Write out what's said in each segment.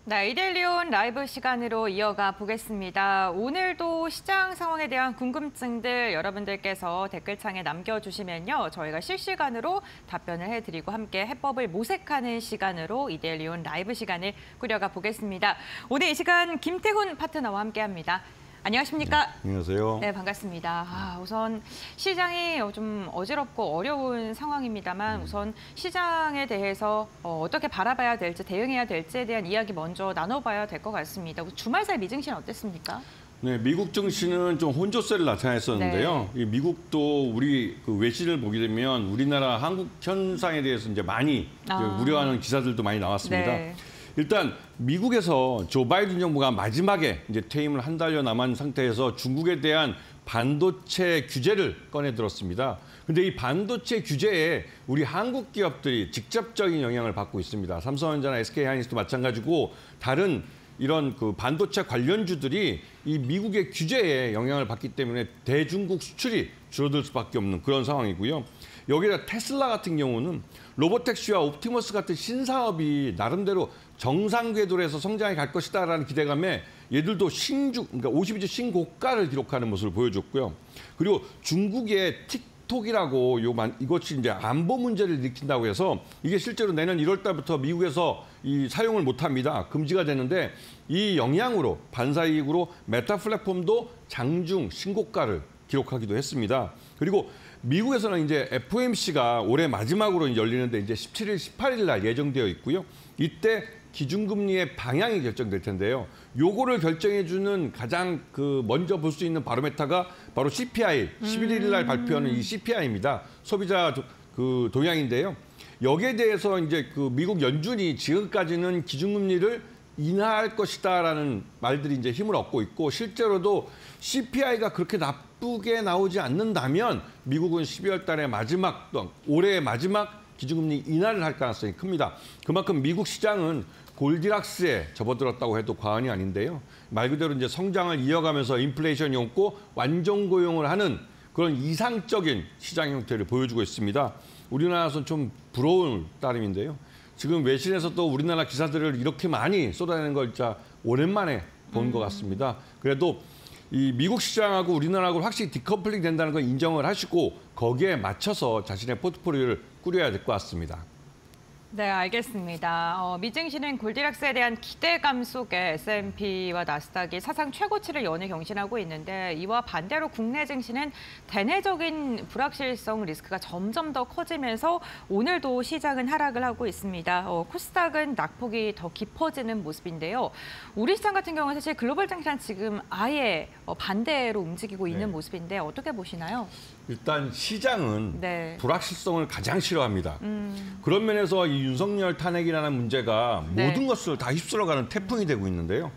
네, 이데일리온 라이브 시간으로 이어가 보겠습니다. 오늘도 시장 상황에 대한 궁금증들 여러분들께서 댓글창에 남겨주시면요. 저희가 실시간으로 답변을 해드리고 함께 해법을 모색하는 시간으로 이데일리온 라이브 시간을 꾸려가 보겠습니다. 오늘 이 시간 김태훈 파트너와 함께합니다. 안녕하십니까? 네, 안녕하세요. 네, 반갑습니다. 우선 시장이 좀 어지럽고 어려운 상황입니다만 우선 시장에 대해서 어떻게 바라봐야 될지, 대응해야 될지에 대한 이야기 먼저 나눠봐야 될 것 같습니다. 주말 사이 미증시는 어땠습니까? 네, 미국 증시는 좀 혼조세를 나타냈었는데요. 네. 이 미국도 우리 그 외신을 보게 되면 우리나라 한국 현상에 대해서 이제 많이 우려하는 기사들도 많이 나왔습니다. 네. 일단 미국에서 조 바이든 정부가 마지막에 이제 퇴임을 한 달여 남은 상태에서 중국에 대한 반도체 규제를 꺼내 들었습니다. 근데 이 반도체 규제에 우리 한국 기업들이 직접적인 영향을 받고 있습니다. 삼성전자나 SK하이닉스도 마찬가지고 다른 이런 그 반도체 관련주들이 이 미국의 규제에 영향을 받기 때문에 대중국 수출이 줄어들 수밖에 없는 그런 상황이고요. 여기다 테슬라 같은 경우는 로보택시와 옵티머스 같은 신사업이 나름대로 정상 궤도에서 성장해 갈 것이다라는 기대감에 얘들도 그러니까 52주 신고가를 기록하는 모습을 보여줬고요. 그리고 중국의 틱톡이라고 이것이 이제 안보 문제를 일으킨다고 해서 이게 실제로 내년 1월 달부터 미국에서 이 사용을 못합니다. 금지가 되는데 이 영향으로 반사이익으로 메타 플랫폼도 장중 신고가를 기록하기도 했습니다. 그리고 미국에서는 이제 FOMC가 올해 마지막으로 열리는데 이제 17일, 18일 날 예정되어 있고요. 이때 기준금리의 방향이 결정될 텐데요. 요거를 결정해주는 가장 먼저 볼 수 있는 바로메타가 바로 CPI, 11일 날 발표하는 이 CPI입니다. 소비자 동향인데요. 여기에 대해서 이제 미국 연준이 지금까지는 기준금리를 인하할 것이다라는 말들이 이제 힘을 얻고 있고 실제로도 CPI가 그렇게 나쁘게 나오지 않는다면 미국은 12월 달에 올해의 마지막 기준금리 인하를 할 가능성이 큽니다. 그만큼 미국 시장은 골디락스에 접어들었다고 해도 과언이 아닌데요. 말 그대로 이제 성장을 이어가면서 인플레이션이 없고 완전 고용을 하는 그런 이상적인 시장 형태를 보여주고 있습니다. 우리나라에서는 좀 부러운 따름인데요. 지금 외신에서 또 우리나라 기사들을 이렇게 많이 쏟아내는 걸 진짜 오랜만에 본 것 같습니다. 그래도 이 미국 시장하고 우리나라하고 확실히 디커플링 된다는 걸 인정을 하시고 거기에 맞춰서 자신의 포트폴리오를 꾸려야 될 것 같습니다. 네, 알겠습니다. 미증시는 골디락스에 대한 기대감 속에 S&P와 나스닥이 사상 최고치를 연일 경신하고 있는데 이와 반대로 국내 증시는 대내적인 불확실성 리스크가 점점 더 커지면서 오늘도 시장은 하락을 하고 있습니다. 코스닥은 낙폭이 더 깊어지는 모습인데요. 우리 시장 같은 경우는 사실 글로벌 증시랑 지금 아예 반대로 움직이고 있는 모습인데 어떻게 보시나요? 일단 시장은 네. 불확실성을 가장 싫어합니다. 그런 면에서 이 윤석열 탄핵이라는 문제가 모든 것을 다 휩쓸어가는 태풍이 되고 있는데요.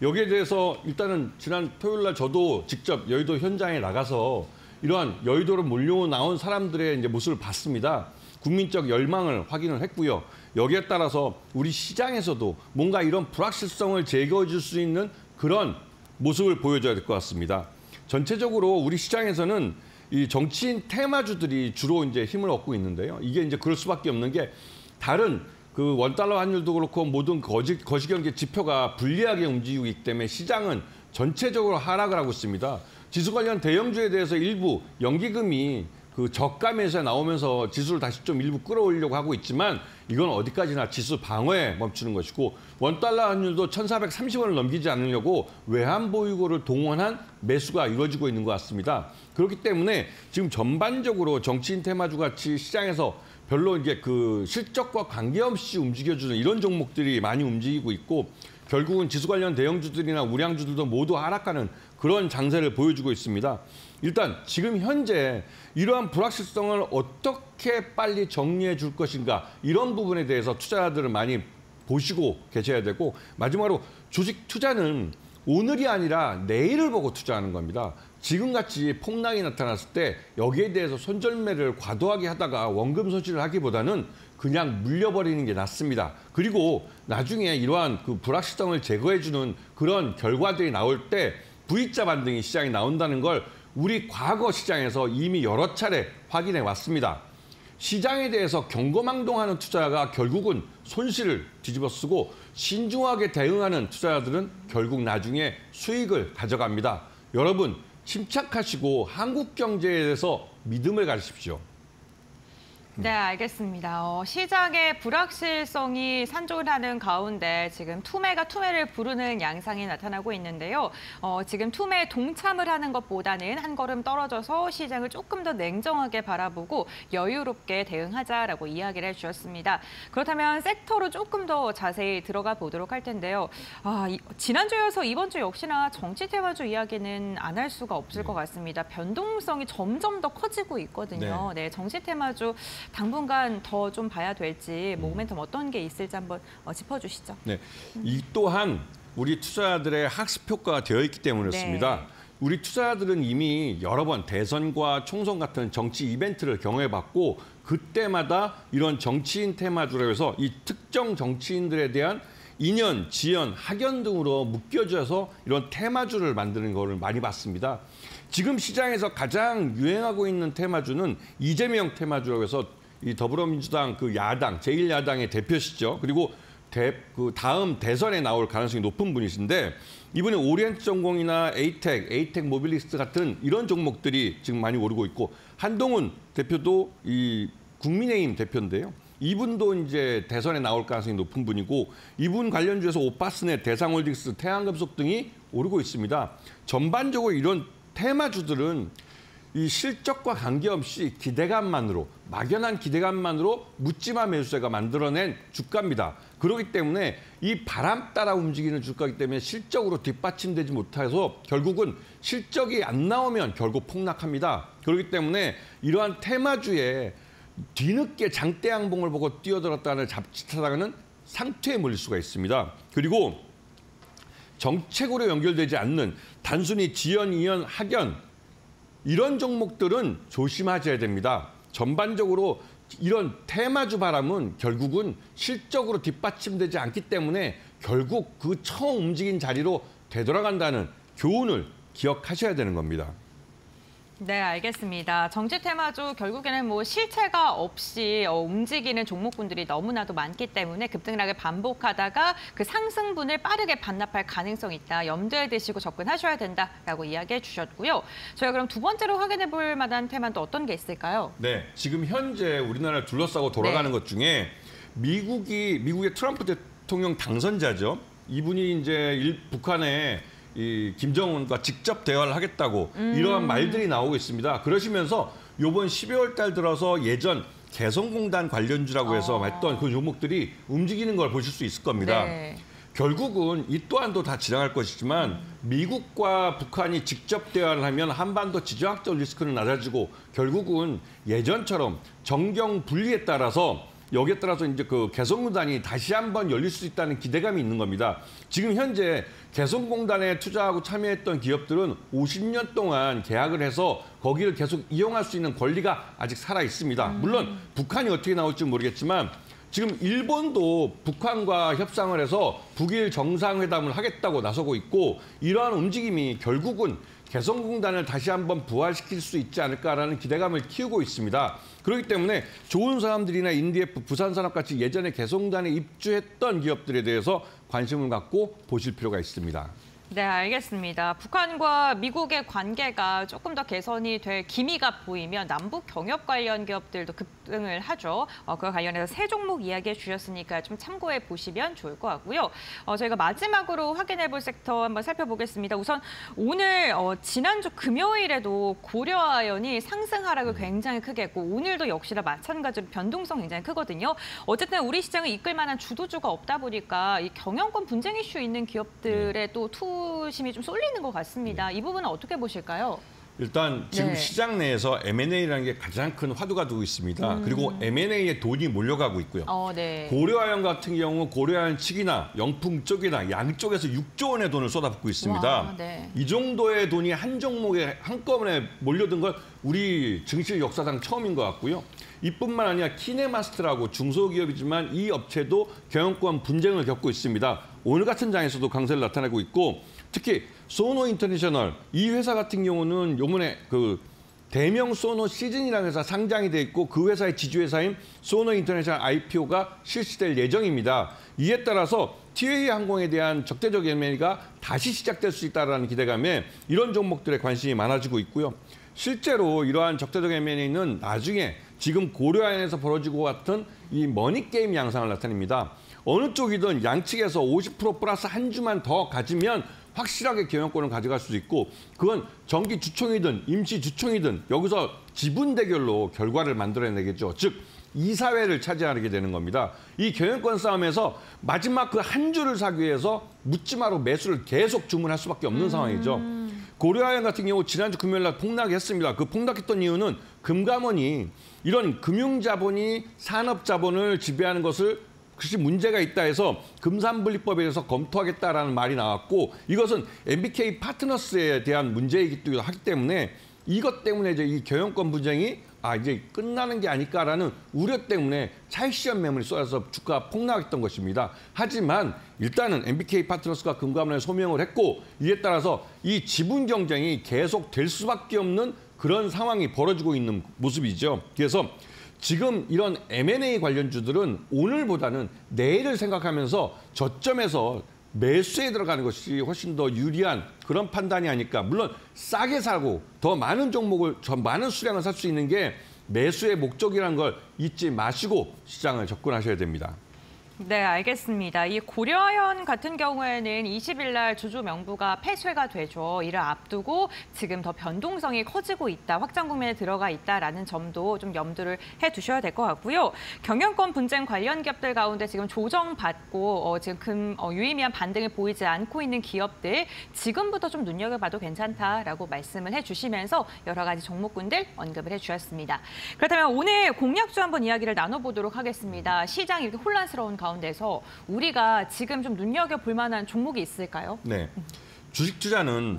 여기에 대해서 일단은 지난 토요일 날 저도 직접 여의도 현장에 나가서 이러한 여의도로 몰려 나온 사람들의 이제 모습을 봤습니다. 국민적 열망을 확인을 했고요. 여기에 따라서 우리 시장에서도 뭔가 이런 불확실성을 제거해 줄 수 있는 그런 모습을 보여줘야 될 것 같습니다. 전체적으로 우리 시장에서는 이 정치인 테마주들이 주로 이제 힘을 얻고 있는데요. 이게 이제 그럴 수밖에 없는 게 다른 원달러 환율도 그렇고 모든 거시경제 지표가 불리하게 움직이고 있기 때문에 시장은 전체적으로 하락을 하고 있습니다. 지수 관련 대형주에 대해서 일부 연기금이 저가 매수에 나오면서 지수를 다시 좀 일부 끌어올리려고 하고 있지만 이건 어디까지나 지수 방어에 멈추는 것이고 원달러 환율도 1,430원을 넘기지 않으려고 외환 보유고를 동원한 매수가 이루어지고 있는 것 같습니다. 그렇기 때문에 지금 전반적으로 정치인 테마주 같이 시장에서 별로 이제 실적과 관계없이 움직여주는 이런 종목들이 많이 움직이고 있고 결국은 지수 관련 대형주들이나 우량주들도 모두 하락하는 그런 장세를 보여주고 있습니다. 일단 지금 현재 이러한 불확실성을 어떻게 빨리 정리해 줄 것인가 이런 부분에 대해서 투자자들은 많이 보시고 계셔야 되고 마지막으로 주식 투자는 오늘이 아니라 내일을 보고 투자하는 겁니다. 지금같이 폭락이 나타났을 때 여기에 대해서 손절매를 과도하게 하다가 원금 손실을 하기보다는 그냥 물려버리는 게 낫습니다. 그리고 나중에 이러한 불확실성을 제거해주는 그런 결과들이 나올 때 V자 반등이 시장에 나온다는 걸 우리 과거 시장에서 이미 여러 차례 확인해 왔습니다. 시장에 대해서 경거망동하는 투자가 결국은 손실을 뒤집어쓰고 신중하게 대응하는 투자자들은 결국 나중에 수익을 가져갑니다. 여러분, 침착하시고 한국 경제에 대해서 믿음을 가지십시오. 네, 알겠습니다. 시장의 불확실성이 산존하는 가운데 지금 투매가 투매를 부르는 양상이 나타나고 있는데요. 지금 투매에 동참을 하는 것보다는 한 걸음 떨어져서 시장을 조금 더 냉정하게 바라보고 여유롭게 대응하자라고 이야기를 해주셨습니다. 그렇다면 섹터로 조금 더 자세히 들어가 보도록 할 텐데요. 지난주여서 이번 주 역시나 정치 테마주 이야기는 안 할 수가 없을 것 같습니다. 변동성이 점점 더 커지고 있거든요. 네, 정치 테마주 당분간 더 좀 봐야 될지 모멘텀 어떤 게 있을지 한번 짚어주시죠. 네, 이 또한 우리 투자자들의 학습 효과가 되어 있기 때문이었습니다. 네. 우리 투자자들은 이미 여러 번 대선과 총선 같은 정치 이벤트를 경험해봤고 그때마다 이런 정치인 테마주로 해서 이 특정 정치인들에 대한 인연, 지연, 학연 등으로 묶여져서 이런 테마주를 만드는 거를 많이 봤습니다. 지금 시장에서 가장 유행하고 있는 테마주는 이재명 테마주라고 해서 이 더불어민주당 그 야당, 제1야당의 대표시죠. 그리고 그 다음 대선에 나올 가능성이 높은 분이신데 이분은 오리엔트전공이나 에이텍 모빌리스트 같은 이런 종목들이 지금 많이 오르고 있고 한동훈 대표도 이 국민의힘 대표인데요. 이분도 이제 대선에 나올 가능성이 높은 분이고 이분 관련주에서 오파스넷, 대상홀딩스, 태양금속 등이 오르고 있습니다. 전반적으로 이런 테마주들은 이 실적과 관계없이 기대감만으로, 막연한 기대감만으로 묻지마 매수세가 만들어낸 주가입니다. 그렇기 때문에 이 바람 따라 움직이는 주가이기 때문에 실적으로 뒷받침되지 못해서 결국은 실적이 안 나오면 결국 폭락합니다. 그렇기 때문에 이러한 테마주에 뒤늦게 장대 양봉을 보고 뛰어들었다는 잡짓하다가는 상투에 몰릴 수가 있습니다. 그리고 정책으로 연결되지 않는 단순히 지연, 이연, 학연 이런 종목들은 조심하셔야 됩니다. 전반적으로 이런 테마주 바람은 결국은 실적으로 뒷받침되지 않기 때문에 결국 그 처음 움직인 자리로 되돌아간다는 교훈을 기억하셔야 되는 겁니다. 네, 알겠습니다. 정치 테마주 결국에는 뭐 실체가 없이 움직이는 종목군들이 너무나도 많기 때문에 급등락을 반복하다가 그 상승분을 빠르게 반납할 가능성이 있다. 염두에 두시고 접근하셔야 된다라고 이야기해 주셨고요. 저희가 그럼 두 번째로 확인해 볼 만한 테마는 또 어떤 게 있을까요? 네, 지금 현재 우리나라를 둘러싸고 돌아가는 것 중에 미국의 트럼프 대통령 당선자죠. 이분이 이제 북한에 이 김정은과 직접 대화를 하겠다고 이러한 말들이 나오고 있습니다. 그러시면서 이번 12월 달 들어서 예전 개성공단 관련주라고 해서 했던 그 종목들이 움직이는 걸 보실 수 있을 겁니다. 네. 결국은 이 또한도 다 지나갈 것이지만 미국과 북한이 직접 대화를 하면 한반도 지정학적 리스크는 낮아지고 결국은 예전처럼 정경 분리에 따라서 여기에 따라서 이제 그 개성공단이 다시 한번 열릴 수 있다는 기대감이 있는 겁니다. 지금 현재 개성공단에 투자하고 참여했던 기업들은 50년 동안 계약을 해서 거기를 계속 이용할 수 있는 권리가 아직 살아 있습니다. 물론 북한이 어떻게 나올지 모르겠지만 지금 일본도 북한과 협상을 해서 북일 정상회담을 하겠다고 나서고 있고 이러한 움직임이 결국은 개성공단을 다시 한번 부활시킬 수 있지 않을까라는 기대감을 키우고 있습니다. 그렇기 때문에 좋은 사람들이나 인디에프, 부산산업같이 예전에 개성공단에 입주했던 기업들에 대해서 관심을 갖고 보실 필요가 있습니다. 네, 알겠습니다. 북한과 미국의 관계가 조금 더 개선이 될 기미가 보이면 남북 경협 관련 기업들도 급등을 하죠. 그와 관련해서 세 종목 이야기해 주셨으니까 좀 참고해 보시면 좋을 것 같고요. 저희가 마지막으로 확인해 볼 섹터 한번 살펴보겠습니다. 우선 오늘 지난주 금요일에도 고려아연이 상승 하락을 굉장히 크게 했고 오늘도 역시나 마찬가지로 변동성 굉장히 크거든요. 어쨌든 우리 시장을 이끌 만한 주도주가 없다 보니까 이 경영권 분쟁 이슈 있는 기업들의 또 투심이 좀 쏠리는 것 같습니다. 이 부분은 어떻게 보실까요? 일단 지금 네. 시장 내에서 M&A라는 게 가장 큰 화두가 되고 있습니다. 그리고 M&A에 돈이 몰려가고 있고요. 네. 고려아연 같은 경우 고려아연 측이나 영풍 쪽이나 양쪽에서 6조 원의 돈을 쏟아붓고 있습니다. 와, 네. 이 정도의 돈이 한 종목에 한꺼번에 몰려든 건 우리 증시 역사상 처음인 것 같고요. 이뿐만 아니라 키네마스트라고 중소기업이지만 이 업체도 경영권 분쟁을 겪고 있습니다. 오늘 같은 장에서도 강세를 나타내고 있고 특히 소노 인터내셔널 이 회사 같은 경우는 요번에 그 대명 소노 시즌이라는 회사 상장이 돼 있고 그 회사의 지주회사인 소노 인터내셔널 IPO가 실시될 예정입니다. 이에 따라서 TA 항공에 대한 적대적 M&A가 다시 시작될 수 있다는 기대감에 이런 종목들에 관심이 많아지고 있고요. 실제로 이러한 적대적 M&A는 나중에 지금 고려아연에서 벌어지고 같은 이 머니게임 양상을 나타냅니다. 어느 쪽이든 양측에서 50% 플러스 한 주만 더 가지면 확실하게 경영권을 가져갈 수도 있고 그건 정기 주총이든 임시 주총이든 여기서 지분 대결로 결과를 만들어내겠죠. 즉 이사회를 차지하게 되는 겁니다. 이 경영권 싸움에서 마지막 그 한 주를 사기 위해서 묻지마로 매수를 계속 주문할 수밖에 없는 상황이죠. 고려아연 같은 경우 지난주 금요일 날 폭락했습니다. 그 폭락했던 이유는 금감원이 이런 금융자본이 산업자본을 지배하는 것을 그것이 문제가 있다 해서 금산분리법에 대해서 검토하겠다라는 말이 나왔고 이것은 MBK 파트너스에 대한 문제이기도 하기 때문에 이것 때문에 이제 이 경영권 분쟁이 이제 끝나는 게 아닐까라는 우려 때문에 차익 실현 매물이 쏟아져서 주가가 폭락했던 것입니다. 하지만 일단은 MBK 파트너스가 금감원에 소명을 했고 이에 따라서 이 지분 경쟁이 계속될 수밖에 없는 그런 상황이 벌어지고 있는 모습이죠. 그래서 지금 이런 M&A 관련주들은 오늘보다는 내일을 생각하면서 저점에서 매수에 들어가는 것이 훨씬 더 유리한 그런 판단이 아닐까. 물론 싸게 사고 더 많은 종목을, 더 많은 수량을 살 수 있는 게 매수의 목적이라는 걸 잊지 마시고 시장을 접근하셔야 됩니다. 네, 알겠습니다. 이 고려아연 같은 경우에는 20일 날 주주 명부가 폐쇄가 되죠. 이를 앞두고 지금 더 변동성이 커지고 있다, 확장 국면에 들어가 있다라는 점도 좀 염두를 해두셔야 될 것 같고요. 경영권 분쟁 관련 기업들 가운데 지금 조정받고 지금 유의미한 반등을 보이지 않고 있는 기업들 지금부터 좀 눈여겨봐도 괜찮다라고 말씀을 해주시면서 여러 가지 종목군들 언급을 해주셨습니다. 그렇다면 오늘 공략주 한번 이야기를 나눠보도록 하겠습니다. 시장 이렇게 혼란스러운 가운데서 우리가 지금 좀 눈여겨볼 만한 종목이 있을까요? 네, 주식 투자는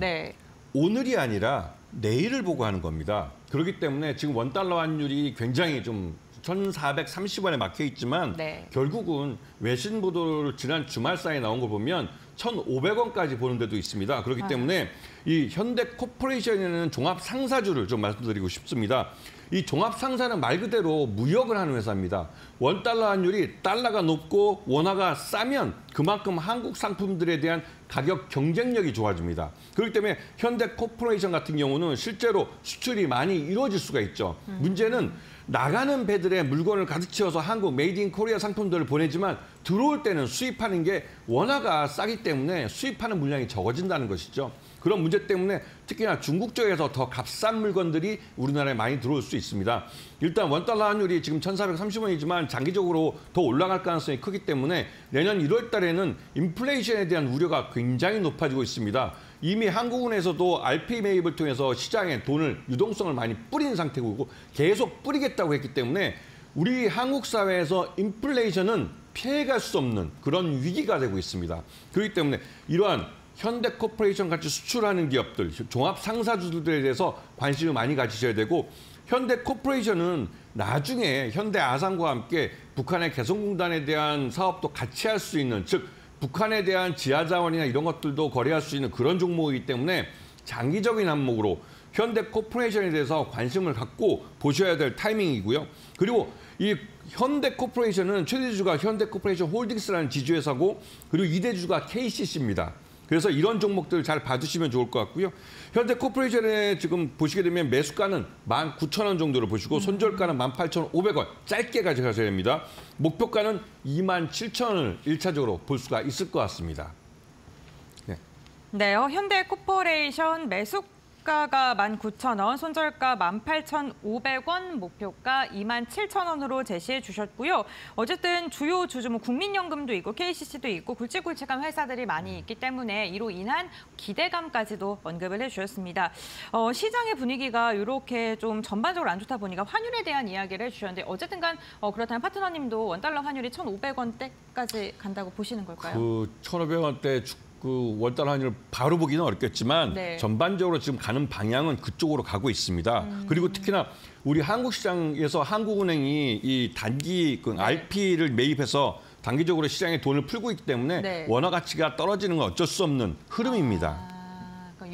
오늘이 아니라 내일을 보고 하는 겁니다. 그렇기 때문에 지금 원달러 환율이 굉장히 좀 1,430원에 막혀 있지만 결국은 외신 보도를 지난 주말 사이에 나온 걸 보면 1,500원까지 보는 데도 있습니다. 그렇기 때문에 이 현대코퍼레이션에는 종합상사주를 좀 말씀드리고 싶습니다. 이 종합상사는 말 그대로 무역을 하는 회사입니다. 원달러 환율이 달러가 높고 원화가 싸면 그만큼 한국 상품들에 대한 가격 경쟁력이 좋아집니다. 그렇기 때문에 현대코퍼레이션 같은 경우는 실제로 수출이 많이 이루어질 수가 있죠. 문제는 나가는 배들의 물건을 가득 채워서 한국 메이드 인 코리아 상품들을 보내지만 들어올 때는 수입하는 게 원화가 싸기 때문에 수입하는 물량이 적어진다는 것이죠. 그런 문제 때문에 특히나 중국 쪽에서 더 값싼 물건들이 우리나라에 많이 들어올 수 있습니다. 일단 원달러 환율이 지금 1,430원이지만 장기적으로 더 올라갈 가능성이 크기 때문에 내년 1월 달에는 인플레이션에 대한 우려가 굉장히 높아지고 있습니다. 이미 한국은행에서도 RP 매입을 통해서 시장에 돈을, 유동성을 많이 뿌린 상태고 계속 뿌리겠다고 했기 때문에 우리 한국 사회에서 인플레이션은 피해갈 수 없는 그런 위기가 되고 있습니다. 그렇기 때문에 이러한 현대코퍼레이션 같이 수출하는 기업들, 종합상사주들에 대해서 관심을 많이 가지셔야 되고 현대코퍼레이션은 나중에 현대아산과 함께 북한의 개성공단에 대한 사업도 같이 할 수 있는, 즉 북한에 대한 지하자원이나 이런 것들도 거래할 수 있는 그런 종목이기 때문에 장기적인 안목으로 현대코퍼레이션에 대해서 관심을 갖고 보셔야 될 타이밍이고요. 그리고 이 현대코퍼레이션은 최대주주가 현대코퍼레이션 홀딩스라는 지주회사고 그리고 2대주주가 KCC입니다. 그래서 이런 종목들 잘 봐주시면 좋을 것 같고요. 현대코퍼레이션에 지금 보시게 되면 매수가는 19,000원 정도를 보시고 손절가는 18,500원 짧게 가져가셔야 됩니다. 목표가는 27,000원을 1차적으로 볼 수가 있을 것 같습니다. 네, 현대코퍼레이션 매수가가 19,000원, 손절가 18,500원, 목표가 27,000원으로 제시해 주셨고요. 어쨌든 주요 주주 국민연금도 있고 KCC도 있고 굵직굵직한 회사들이 많이 있기 때문에 이로 인한 기대감까지도 언급을 해주셨습니다. 시장의 분위기가 이렇게 좀 전반적으로 안 좋다 보니까 환율에 대한 이야기를 해주셨는데 어쨌든 간 그렇다면 파트너님도 원달러 환율이 1,500원대까지 간다고 보시는 걸까요? 그 1,500원대 그 원달러 환율 바로 보기는 어렵겠지만 전반적으로 지금 가는 방향은 그쪽으로 가고 있습니다. 그리고 특히나 우리 한국 시장에서 한국은행이 이 단기 그 RP를 매입해서 단기적으로 시장에 돈을 풀고 있기 때문에 원화 가치가 떨어지는 건 어쩔 수 없는 흐름입니다.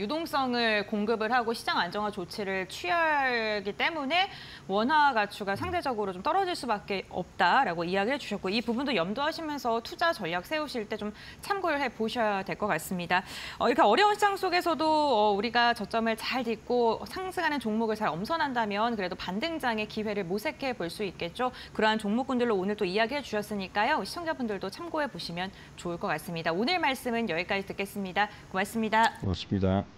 유동성을 공급을 하고 시장 안정화 조치를 취하기 때문에 원화 가치가 상대적으로 좀 떨어질 수밖에 없다라고 이야기를 해주셨고 이 부분도 염두하시면서 투자 전략 세우실 때 좀 참고를 해보셔야 될 것 같습니다. 이렇게 어려운 시장 속에서도 우리가 저점을 잘 딛고 상승하는 종목을 잘 엄선한다면 그래도 반등장의 기회를 모색해 볼 수 있겠죠. 그러한 종목군들로 오늘 또 이야기해 주셨으니까요. 시청자분들도 참고해 보시면 좋을 것 같습니다. 오늘 말씀은 여기까지 듣겠습니다. 고맙습니다. 고맙습니다.